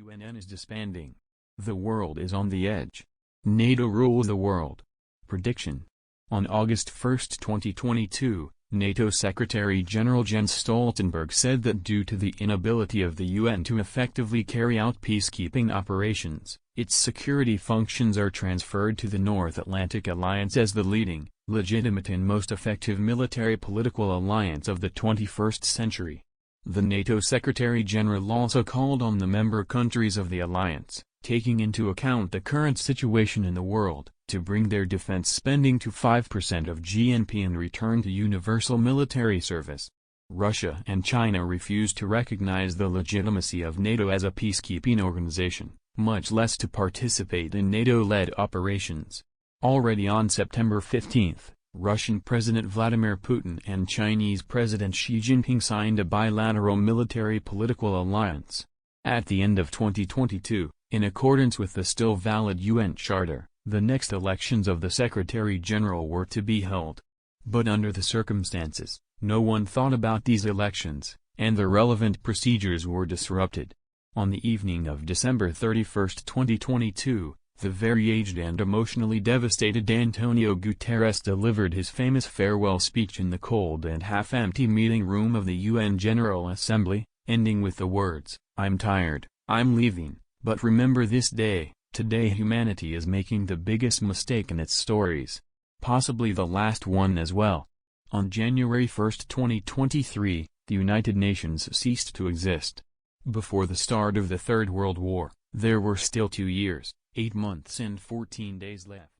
UN is disbanding. The world is on the edge. NATO rules the world. Prediction. On August 1, 2022, NATO Secretary General Jens Stoltenberg said that due to the inability of the UN to effectively carry out peacekeeping operations, its security functions are transferred to the North Atlantic Alliance as the leading, legitimate and most effective military-political alliance of the 21st century. The NATO Secretary General also called on the member countries of the alliance, taking into account the current situation in the world, to bring their defense spending to 5% of GNP and return to universal military service. Russia and China refuse to recognize the legitimacy of NATO as a peacekeeping organization, much less to participate in NATO-led operations. Already on September 15, Russian President Vladimir Putin and Chinese President Xi Jinping signed a bilateral military-political alliance. At the end of 2022, in accordance with the still valid UN Charter, the next elections of the Secretary General were to be held. But under the circumstances, no one thought about these elections, and the relevant procedures were disrupted. On the evening of December 31, 2022, the very aged and emotionally devastated Antonio Guterres delivered his famous farewell speech in the cold and half-empty meeting room of the UN General Assembly, ending with the words, "I'm tired, I'm leaving, but remember this day, today humanity is making the biggest mistake in its stories. Possibly the last one as well." On January 1, 2023, the United Nations ceased to exist. Before the start of the Third World War, there were still 2 years, 8 months and 14 days left.